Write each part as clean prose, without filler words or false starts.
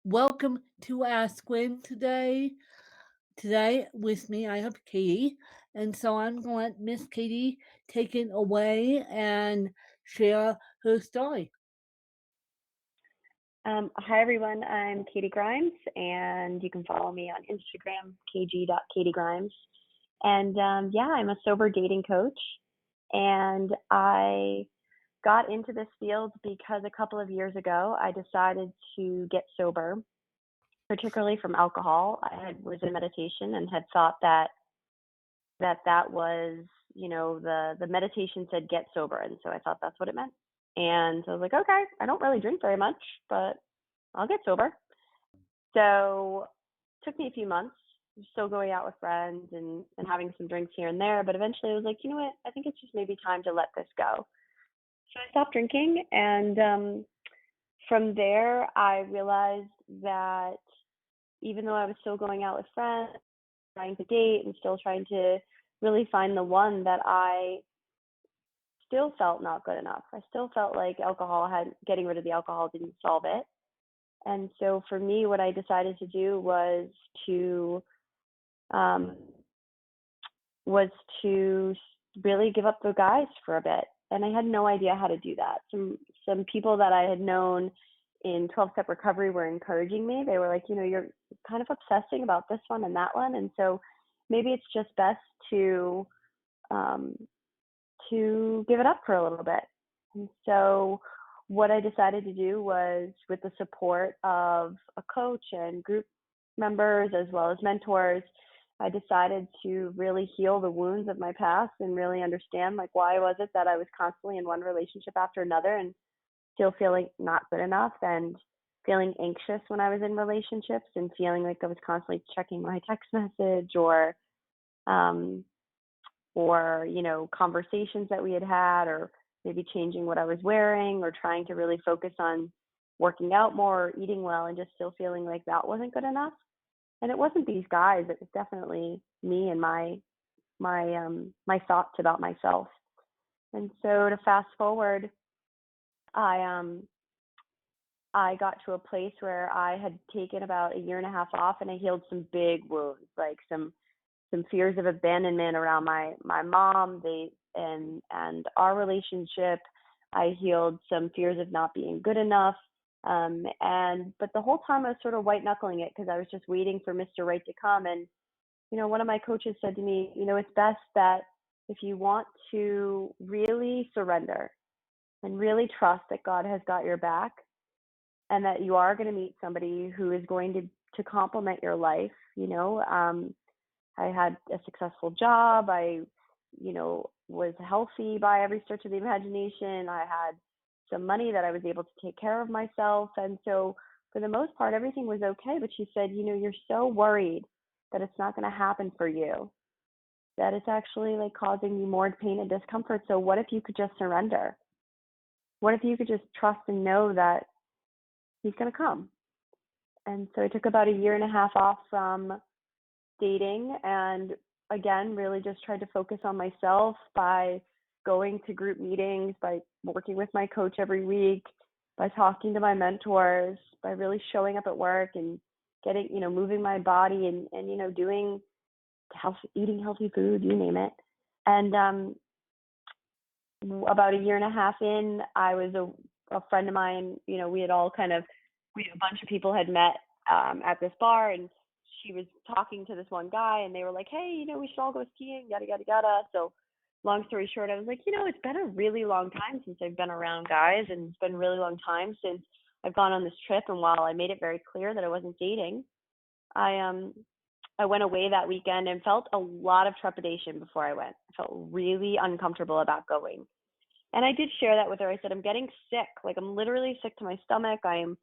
Welcome to Ask Gwen today. Today with me I have Katie, and so I'm going to let Miss Katie take it away and share her story. Hi everyone, I'm Katie Grimes, and you can follow me on Instagram, kg.katiegrimes. And yeah, I'm a sober dating coach, and I got into this field because a couple of years ago I decided to get sober, particularly from alcohol. Was in meditation and had thought that was, the meditation said get sober, and so I thought that's what it meant. And so I was like, okay, I don't really drink very much, but I'll get sober. So it took me a few months, still going out with friends and having some drinks here and there. But eventually I was like, you know what? I think it's just maybe time to let this go. So I stopped drinking. And from there, I realized that even though I was still going out with friends, trying to date and still trying to really find the one, that I still felt not good enough. I still felt like getting rid of the alcohol didn't solve it. And so for me, what I decided to do to um, was to really give up the guys for a bit. And I had no idea how to do that. Some people that I had known in 12-step recovery were encouraging me. They were like, you're kind of obsessing about this one and that one, and so maybe it's just best um, to give it up for a little bit. And so what I decided to do was, with the support of a coach and group members as well as mentors, I decided to really heal the wounds of my past and really understand, like, why was it that I was constantly in one relationship after another and still feeling not good enough, and feeling anxious when I was in relationships, and feeling like I was constantly checking my text message um, or conversations that we had had, or maybe changing what I was wearing, or trying to really focus on working out more or eating well, and just still feeling like that wasn't good enough. And it wasn't these guys, it was definitely me and my thoughts about myself. And so to fast forward, I I got to a place where I had taken about a year and a half off, and I healed some big wounds, like some fears of abandonment around my mom, and our relationship. I healed some fears of not being good enough. But the whole time I was sort of white knuckling it, because I was just waiting for Mr. Right to come. And one of my coaches said to me, it's best that if you want to really surrender and really trust that God has got your back, and that you are going to meet somebody who is going to complement your life. I had a successful job. I, was healthy by every stretch of the imagination. I had some money that I was able to take care of myself. And so for the most part, everything was okay. But she said, you're so worried that it's not going to happen for you, that it's actually like causing you more pain and discomfort. So what if you could just surrender? What if you could just trust and know that he's going to come? And so I took about a year and a half off from dating, and again, really just tried to focus on myself by going to group meetings, by working with my coach every week, by talking to my mentors, by really showing up at work and getting, moving my body, and doing eating healthy food, you name it. And about a year and a half in, I was a friend of mine, we had all a bunch of people had met at this bar, and she was talking to this one guy, and they were like, hey, we should all go skiing, yada, yada, yada. So long story short, I was like, it's been a really long time since I've been around guys, and it's been a really long time since I've gone on this trip. And while I made it very clear that I wasn't dating, I went away that weekend and felt a lot of trepidation before I went. I felt really uncomfortable about going. And I did share that with her. I said, I'm getting sick. Like, I'm literally sick to my stomach. I'm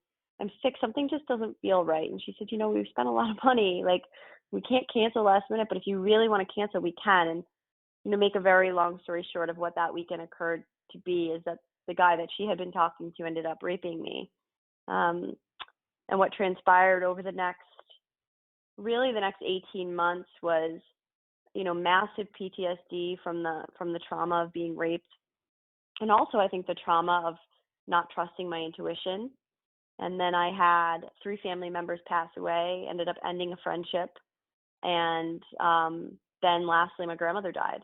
sick. Something just doesn't feel right. And she said, we've spent a lot of money. Like, we can't cancel last minute, but if you really want to cancel, we can. And, make a very long story short of what that weekend occurred to be is that the guy that she had been talking to ended up raping me. And what transpired over the next 18 months was, massive PTSD from the trauma of being raped. And also, I think the trauma of not trusting my intuition And then I had 3 family members pass away, ended up ending a friendship. And then lastly, my grandmother died.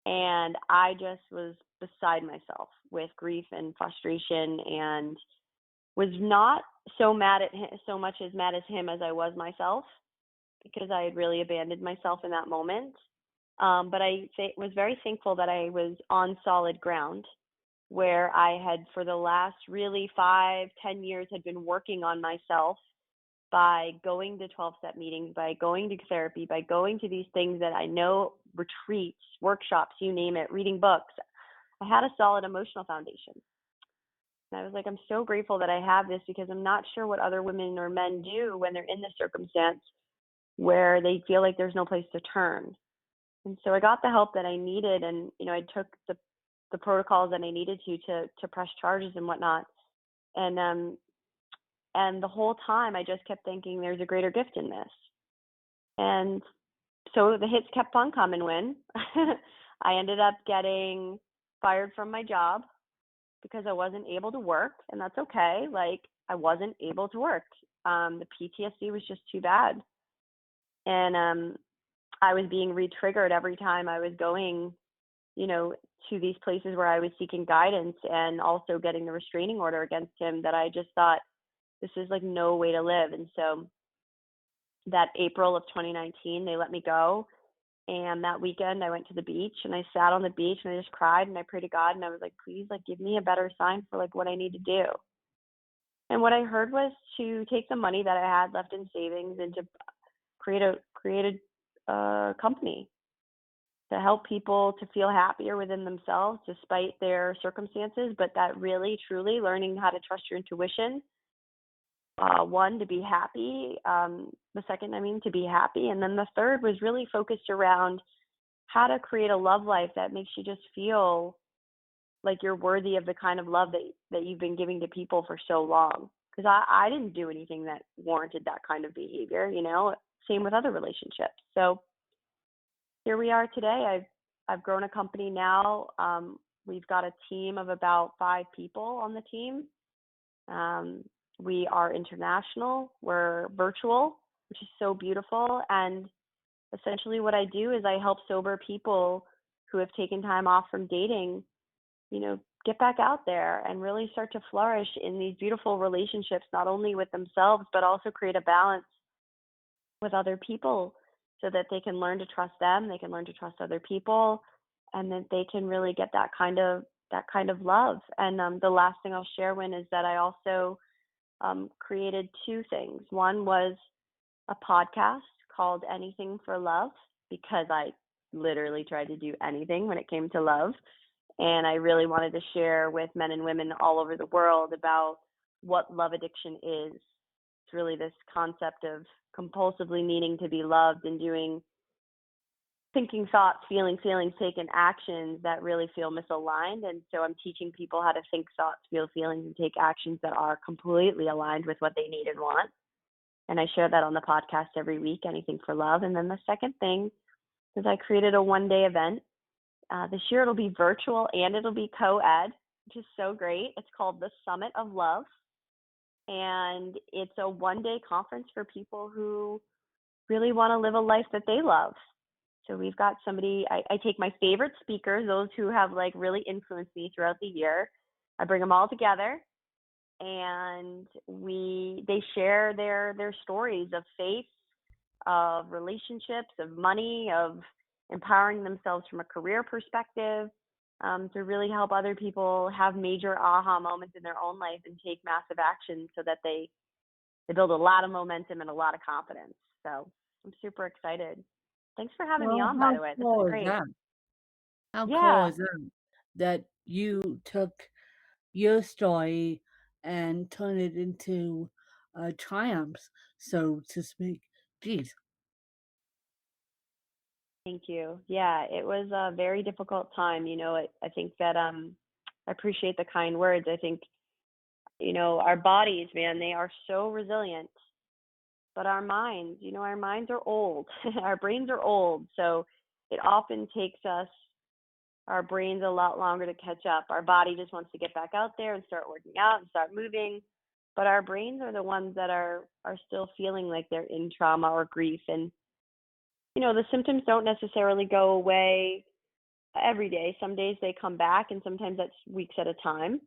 And I just was beside myself with grief and frustration, and was not so mad at him, so much as mad as him as I was myself, because I had really abandoned myself in that moment. But was very thankful that I was on solid ground, where I had, for the last really 5, 10 years, had been working on myself by going to 12-step meetings, by going to therapy, by going to these things that I know, retreats, workshops, you name it, reading books. I had a solid emotional foundation. And I was like, I'm so grateful that I have this, because I'm not sure what other women or men do when they're in this circumstance where they feel like there's no place to turn. And so I got the help that I needed, and I took the protocols that I needed to press charges and whatnot. And the whole time I just kept thinking there's a greater gift in this. And so the hits kept on coming when I ended up getting fired from my job because I wasn't able to work, and that's okay. Like, I wasn't able to work. The PTSD was just too bad. And I was being re-triggered every time I was going, to these places where I was seeking guidance, and also getting the restraining order against him, that I just thought, this is like no way to live. And so that April of 2019, they let me go. And that weekend I went to the beach, and I sat on the beach, and I just cried, and I prayed to God, and I was like, please, like, give me a better sign for like what I need to do. And what I heard was to take the money that I had left in savings and to create a company to help people to feel happier within themselves despite their circumstances, but that really, truly learning how to trust your intuition. One, to be happy. The second, to be happy. And then the third was really focused around how to create a love life that makes you just feel like you're worthy of the kind of love that you've been giving to people for so long. Because I didn't do anything that warranted that kind of behavior, same with other relationships. So here we are today. I've grown a company now. We've got a team of about 5 people on the team. We are international. We're virtual, which is so beautiful. And essentially what I do is I help sober people who have taken time off from dating, get back out there and really start to flourish in these beautiful relationships, not only with themselves, but also create a balance with other people, so that they can learn to trust them, they can learn to trust other people, and that they can really get that kind of love. And the last thing I'll share, Win, is that I also created 2 things. One was a podcast called Anything for Love, because I literally tried to do anything when it came to love. And I really wanted to share with men and women all over the world about what love addiction is. It's really this concept of compulsively needing to be loved and thinking thoughts, feeling feelings, taking actions that really feel misaligned. And so I'm teaching people how to think thoughts, feel feelings, and take actions that are completely aligned with what they need and want. And I share that on the podcast every week, Anything for Love. And then the second thing is I created a one-day event. This year it'll be virtual and it'll be co-ed, which is so great. It's called the Summit of Love. And it's a one-day conference for people who really want to live a life that they love. So we've got I take my favorite speakers, those who have like really influenced me throughout the year. I bring them all together, and they share their stories of faith, of relationships, of money, of empowering themselves from a career perspective, to really help other people have major aha moments in their own life and take massive action, so that they build a lot of momentum and a lot of confidence. So I'm super excited. Thanks for having me Well, on, by how the way. This is cool is great. that? How cool Yeah. is that you took your story and turned it into triumphs, so to speak? Geez. Thank you. Yeah, it was a very difficult time. I think that I appreciate the kind words. I think, our bodies, man, they are so resilient. But our minds are old. Our brains are old. So it often takes our brains a lot longer to catch up. Our body just wants to get back out there and start working out and start moving. but our brains are the ones that are still feeling like they're in trauma or grief. And the symptoms don't necessarily go away every day. Some days they come back, and sometimes that's weeks at a time.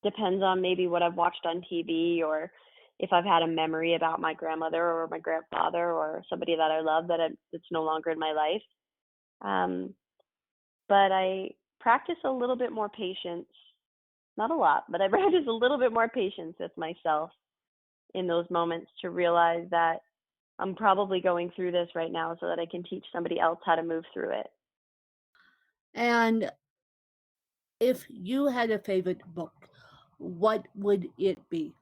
Depends on maybe what I've watched on TV, or if I've had a memory about my grandmother or my grandfather or somebody that I love that's no longer in my life. Um, but I practice a little bit more patience. Not a lot, but I practice a little bit more patience with myself in those moments to realize that I'm probably going through this right now so that I can teach somebody else how to move through it. And if you had a favorite book, what would it be?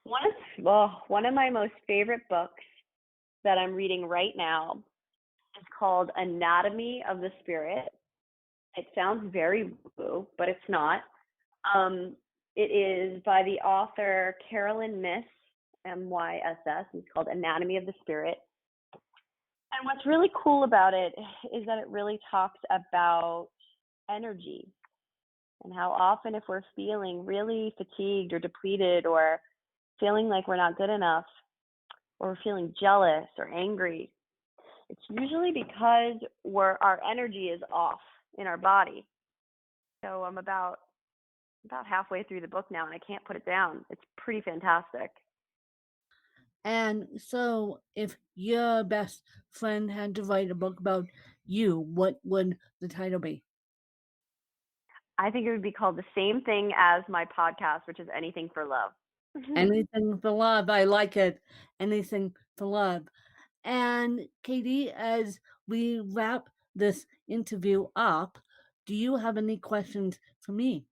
One of my most favorite books that I'm reading right now is called Anatomy of the Spirit. It sounds very woo, but it's not. It is by the author Carolyn Myss, Myss. It's called Anatomy of the Spirit. And what's really cool about it is that it really talks about energy and how often if we're feeling really fatigued or depleted or feeling like we're not good enough or we're feeling jealous or angry, it's usually because our energy is off in our body. So I'm about halfway through the book now, and I can't put it down. It's pretty fantastic. And so, if your best friend had to write a book about you, what would the title be? I think it would be called the same thing as my podcast, which is Anything for Love. Anything for love. I like it. Anything for love. And Katie, as we wrap this interview up, do you have any questions for me?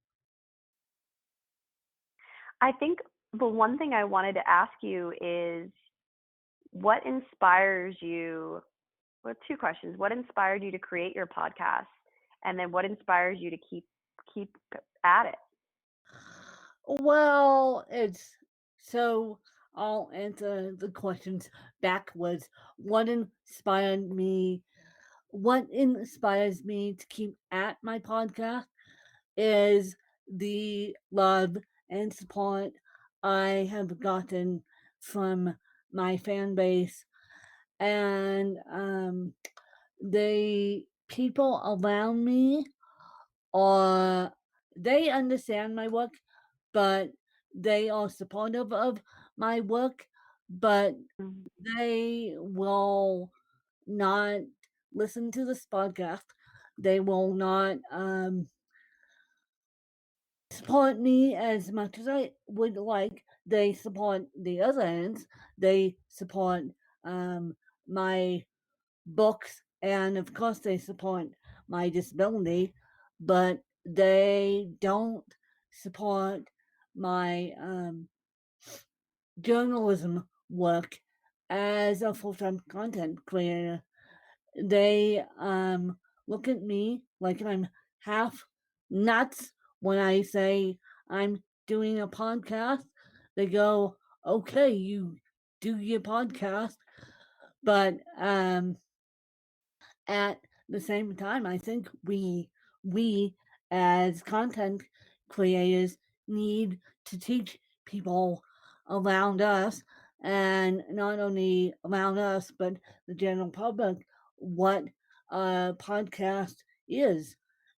I think the one thing I wanted to ask you is what inspires you? Well, two questions. What inspired you to create your podcast? And then what inspires you to keep at it? Well, I'll answer the questions backwards. What inspired me? What inspires me to keep at my podcast is the love and support I have gotten from my fan base, and the people around me are they understand my work, but they are supportive of my work, but Mhm. they will not listen to this podcast. They will not support me as much as I would like. They support the other ends. They support my books, and of course, they support my disability, but they don't support my journalism work as a full-time content creator. They look at me like I'm half nuts when I say I'm doing a podcast. They go, "Okay, you do your podcast," but at the same time, I think we as content creators need to teach people around us, and not only around us but the general public, what a podcast is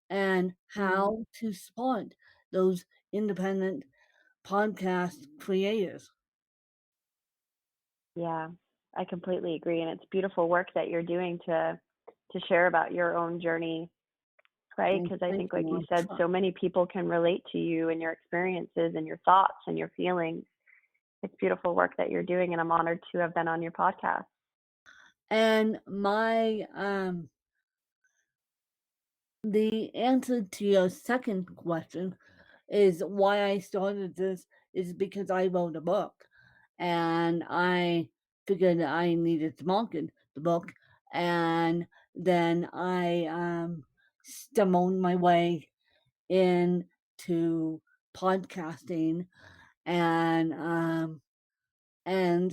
and Mm, how to support those independent podcast creators. yeah, I completely agree, and it's beautiful work that you're doing to share about your own journey, right? And Because I thank think, you. like you I'll said, try. so many people can relate to you and your experiences and your thoughts and your feelings. It's beautiful work that you're doing, and I'm honored to have been on your podcast. And my the answer to your second question is why I started this is because I wrote a book, and I figured I needed to market the book, and then I stumbled my way into podcasting, and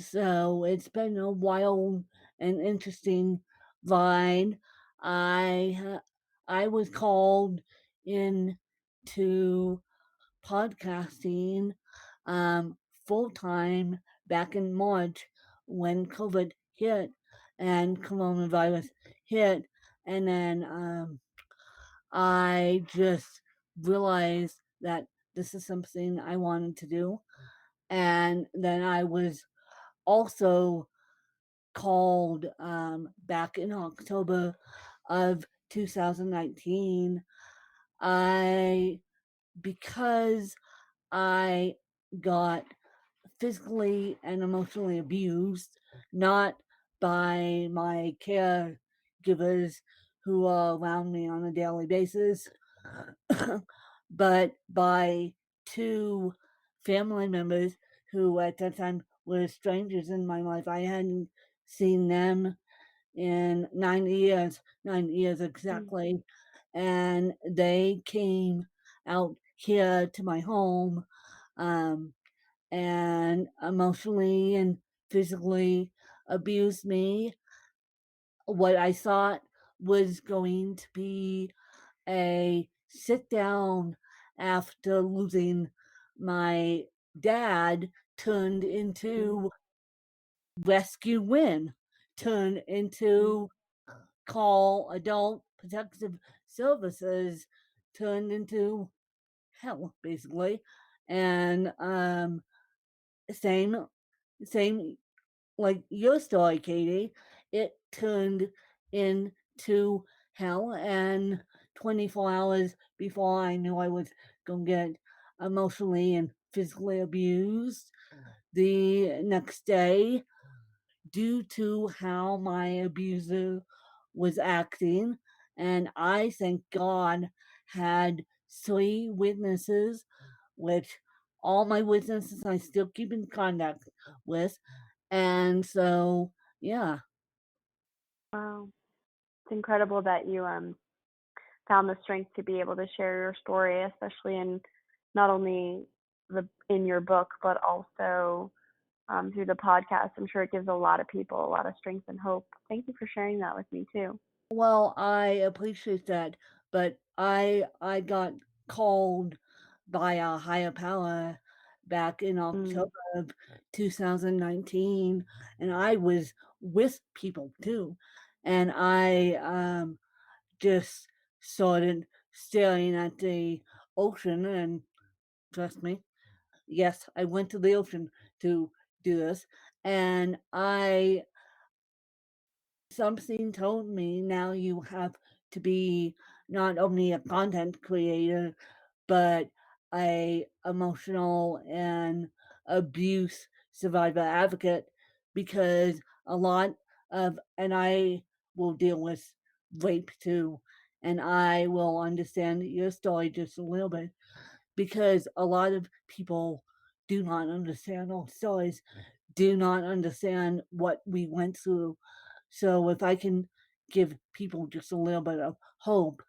so it's been a wild and interesting ride. I I was called in to podcasting full time back in March when COVID hit and coronavirus hit. And then I just realized that this is something I wanted to do. And then I was also called back in October of 2019. I because I got physically and emotionally abused, not by my caregivers who are around me on a daily basis, but by two family members who at that time were strangers in my life. I hadn't seen them in 9 years Mm. exactly. And they came out here to my home um, and emotionally and physically abused me. What I thought was going to be a sit down after losing my dad turned Mm. into rescue win, turned Mm. into call adult protective services, turned into hell basically. And same same like your story, Katie, it turned into hell. And 24 hours before I knew I was going to get emotionally and physically abused, the next day, due to how my abuser was acting, and I thank God had 3 witnesses, which all my witnesses I still keep in contact with. And so, yeah. Wow. It's incredible that you found the strength to be able to share your story, especially in not only in your book, but also through the podcast. I'm sure it gives a lot of people a lot of strength and hope. Thank you for sharing that with me too. Well, I appreciate that, but I got called by a higher power back in Mm. October of 2019, and I was with people too, and I just started staring at the ocean. And trust me, yes, I went to the ocean to do this, and I something told me now you have to be not only a content creator but a emotional and abuse survivor advocate, because a lot of, and I will deal with rape too, and I will understand your story just a little bit, because a lot of people do not understand our stories, do not understand what we went through. So if I can give people just a little bit of hope,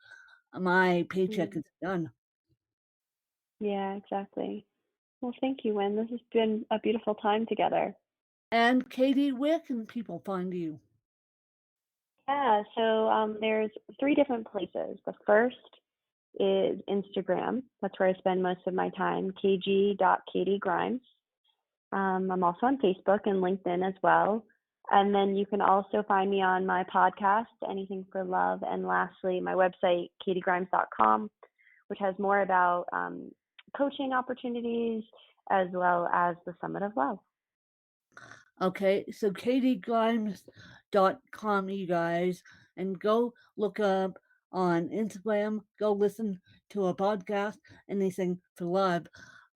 my paycheck Mm. is done. Yeah, exactly. Well, thank you, Wynn. This has been a beautiful time together. And Katie, where can people find you? Yeah, so there's 3 different places. The first is Instagram. That's where I spend most of my time, kg.katiegrimes. I'm also on Facebook and LinkedIn as well. And then you can also find me on my podcast, Anything for Love. And lastly, my website, katiegrimes.com, which has more about coaching opportunities as well as the Summit of Love. Okay, so katiegrimes.com, you guys, and go look up on Instagram, go listen to a podcast, Anything for Love.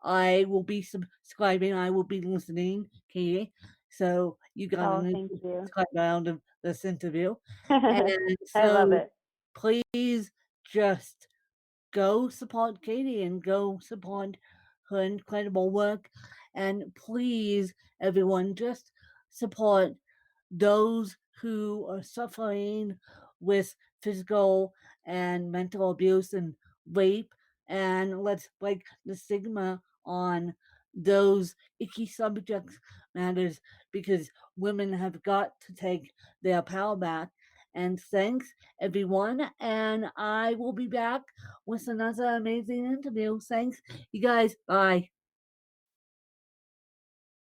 I will be subscribing, I will be listening, Katie. So you got a Oh, new thank you. subscriber out of this interview. And I love so it. please just go support Katie and go support her incredible work. And please, everyone, just support those who are suffering with physical and mental abuse and rape. And let's break the stigma on those icky subjects matters, because women have got to take their power back. And thanks, everyone. And I will be back with another amazing interview. Thanks, you guys. Bye.